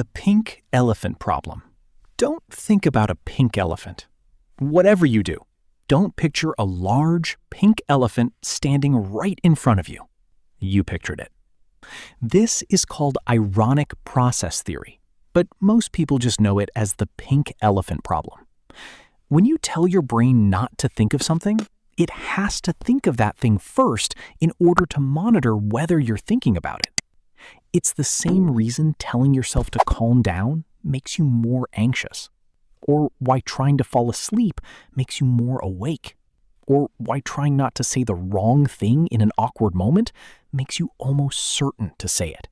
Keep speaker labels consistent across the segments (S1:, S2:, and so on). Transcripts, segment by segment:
S1: The pink elephant problem. Don't think about a pink elephant. Whatever you do, don't picture a large pink elephant standing right in front of you. You pictured it. This is called ironic process theory, but most people just know it as the pink elephant problem. When you tell your brain not to think of something, it has to think of that thing first in order to monitor whether you're thinking about it. It's the same reason telling yourself to calm down makes you more anxious, or why trying to fall asleep makes you more awake, or why trying not to say the wrong thing in an awkward moment makes you almost certain to say it.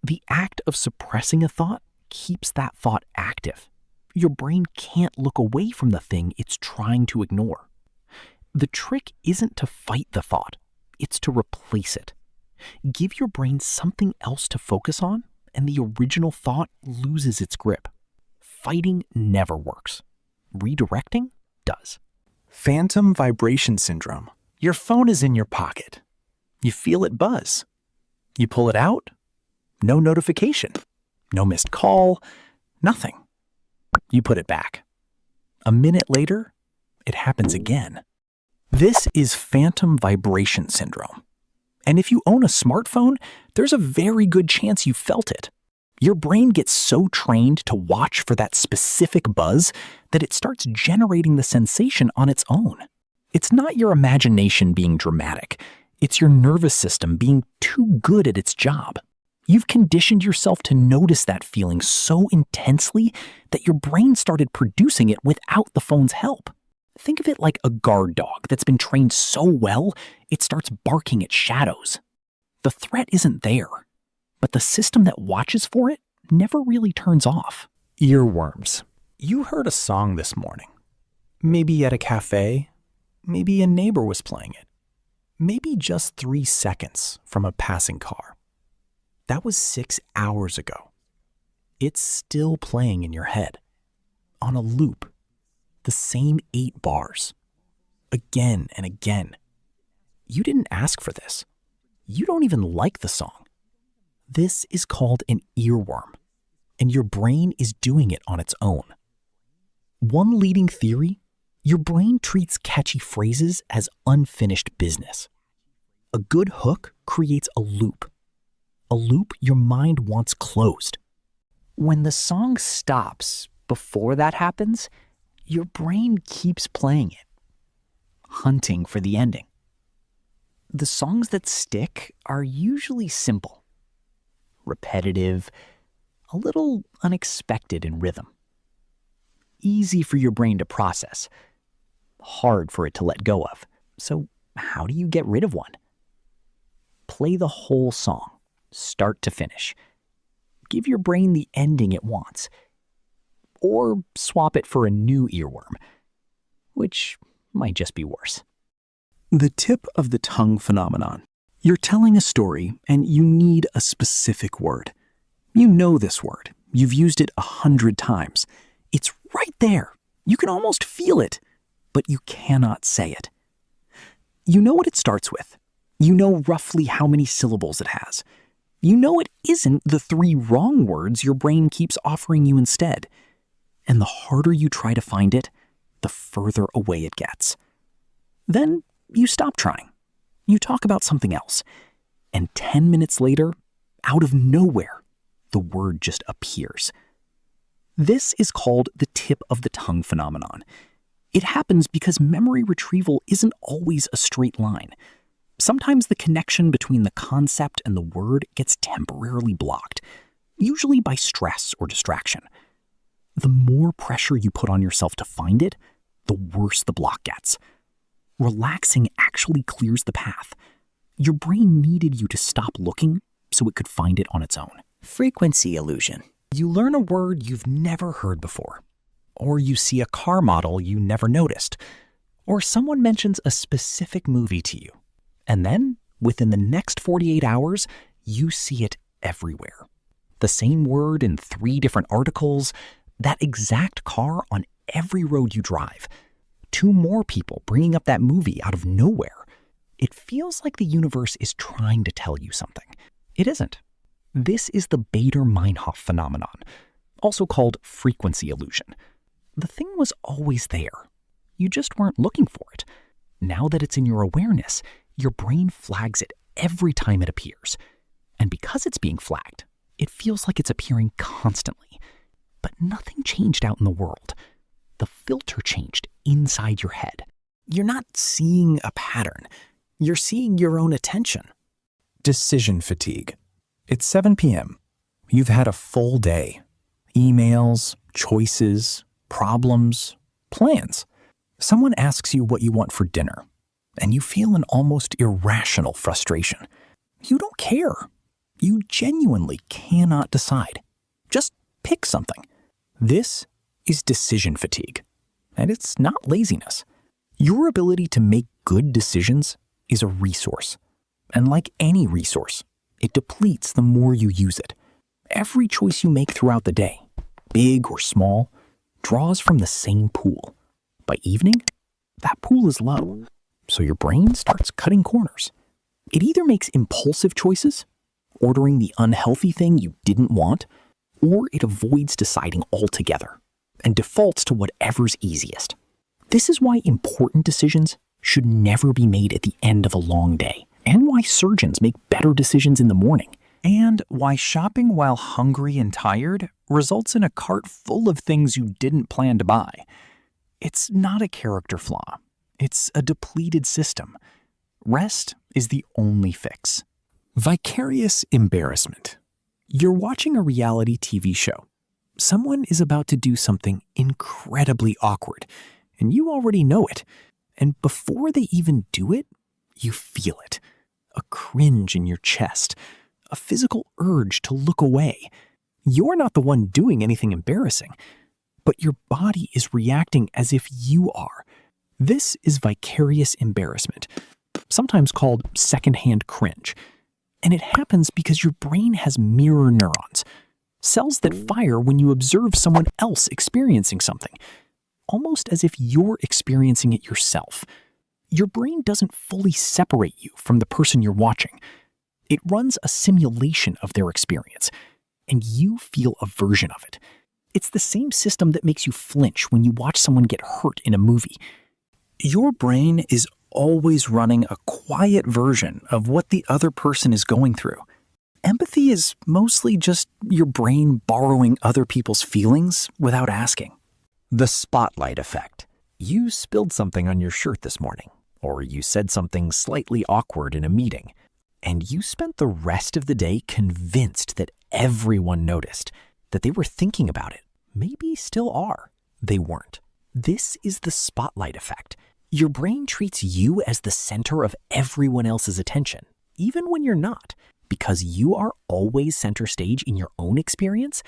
S1: The act of suppressing a thought keeps that thought active. Your brain can't look away from the thing it's trying to ignore. The trick isn't to fight the thought, it's to replace it. Give your brain something else to focus on, and the original thought loses its grip. Fighting never works. Redirecting does.
S2: Phantom vibration syndrome. Your phone is in your pocket. You feel it buzz. You pull it out. No notification. No missed call. Nothing. You put it back. A minute later, it happens again. This is phantom vibration syndrome. And if you own a smartphone, there's a very good chance you felt it. Your brain gets so trained to watch for that specific buzz that it starts generating the sensation on its own. It's not your imagination being dramatic. It's your nervous system being too good at its job. You've conditioned yourself to notice that feeling so intensely that your brain started producing it without the phone's help. Think of it like a guard dog that's been trained so well, it starts barking at shadows. The threat isn't there, but the system that watches for it never really turns off.
S1: Earworms. You heard a song this morning. Maybe at a cafe, maybe a neighbor was playing it. Maybe just 3 seconds from a passing car. That was 6 hours ago. It's still playing in your head, on a loop. The same 8 bars, again and again. You didn't ask for this. You don't even like the song. This is called an earworm, and your brain is doing it on its own. One leading theory, your brain treats catchy phrases as unfinished business. A good hook creates a loop your mind wants closed. When the song stops before that happens, your brain keeps playing it, hunting for the ending. The songs that stick are usually simple, repetitive, a little unexpected in rhythm. Easy for your brain to process, hard for it to let go of. So how do you get rid of one? Play the whole song, start to finish. Give your brain the ending it wants. Or swap it for a new earworm, which might just be worse.
S2: The tip of the tongue phenomenon. You're telling a story and you need a specific word. You know this word. You've used it 100 times. It's right there. You can almost feel it, but you cannot say it. You know what it starts with. You know roughly how many syllables it has. You know it isn't the 3 wrong words your brain keeps offering you instead. And the harder you try to find it, the further away it gets. Then you stop trying. You talk about something else. And 10 minutes later, out of nowhere, the word just appears. This is called the tip of the tongue phenomenon. It happens because memory retrieval isn't always a straight line. Sometimes the connection between the concept and the word gets temporarily blocked, usually by stress or distraction. The more pressure you put on yourself to find it, the worse the block gets. Relaxing actually clears the path. Your brain needed you to stop looking so it could find it on its own.
S1: Frequency illusion. You learn a word you've never heard before, or you see a car model you never noticed, or someone mentions a specific movie to you. And then, within the next 48 hours, you see it everywhere. The same word in 3 different articles, that exact car on every road you drive. 2 more people bringing up that movie out of nowhere. It feels like the universe is trying to tell you something. It isn't.
S2: This is the Baader-Meinhof phenomenon, also called frequency illusion. The thing was always there. You just weren't looking for it. Now that it's in your awareness, your brain flags it every time it appears. And because it's being flagged, it feels like it's appearing constantly. But nothing changed out in the world. The filter changed inside your head.
S1: You're not seeing a pattern. You're seeing your own attention. Decision fatigue. It's 7 p.m. You've had a full day. Emails, choices, problems, plans. Someone asks you what you want for dinner, and you feel an almost irrational frustration. You don't care. You genuinely cannot decide. Just pick something. This is decision fatigue, and it's not laziness. Your ability to make good decisions is a resource, and like any resource, it depletes the more you use it. Every choice you make throughout the day, big or small, draws from the same pool. By evening, that pool is low, so your brain starts cutting corners. It either makes impulsive choices, ordering the unhealthy thing you didn't want, or it avoids deciding altogether and defaults to whatever's easiest. This is why important decisions should never be made at the end of a long day, and why surgeons make better decisions in the morning, and why shopping while hungry and tired results in a cart full of things you didn't plan to buy. It's not a character flaw. It's a depleted system. Rest is the only fix. Vicarious embarrassment. You're watching a reality TV show. Someone is about to do something incredibly awkward, and you already know it. And before they even do it, you feel it. A cringe in your chest, a physical urge to look away. You're not the one doing anything embarrassing, but your body is reacting as if you are. This is vicarious embarrassment, sometimes called secondhand cringe. And it happens because your brain has mirror neurons, cells that fire when you observe someone else experiencing something, almost as if you're experiencing it yourself. Your brain doesn't fully separate you from the person you're watching. It runs a simulation of their experience, and you feel a version of it. It's the same system that makes you flinch when you watch someone get hurt in a movie. Your brain is always running a quiet version of what the other person is going through. Empathy is mostly just your brain borrowing other people's feelings without asking.
S2: The spotlight effect. You spilled something on your shirt this morning, or you said something slightly awkward in a meeting, and you spent the rest of the day convinced that everyone noticed, that they were thinking about it, maybe still are. They weren't. This is the spotlight effect. Your brain treats you as the center of everyone else's attention, even when you're not. Because you are always center stage in your own experience,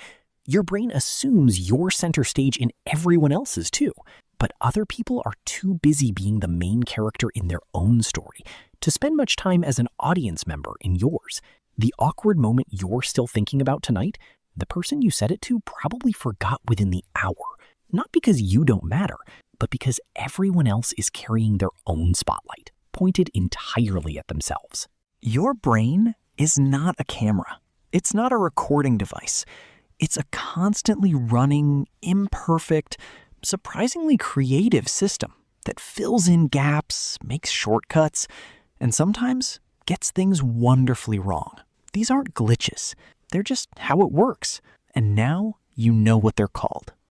S2: your brain assumes you're center stage in everyone else's too. But other people are too busy being the main character in their own story to spend much time as an audience member in yours. The awkward moment you're still thinking about tonight, the person you said it to probably forgot within the hour. Not because you don't matter, but because everyone else is carrying their own spotlight, pointed entirely at themselves.
S1: Your brain is not a camera. It's not a recording device. It's a constantly running, imperfect, surprisingly creative system that fills in gaps, makes shortcuts, and sometimes gets things wonderfully wrong. These aren't glitches. They're just how it works. And now you know what they're called.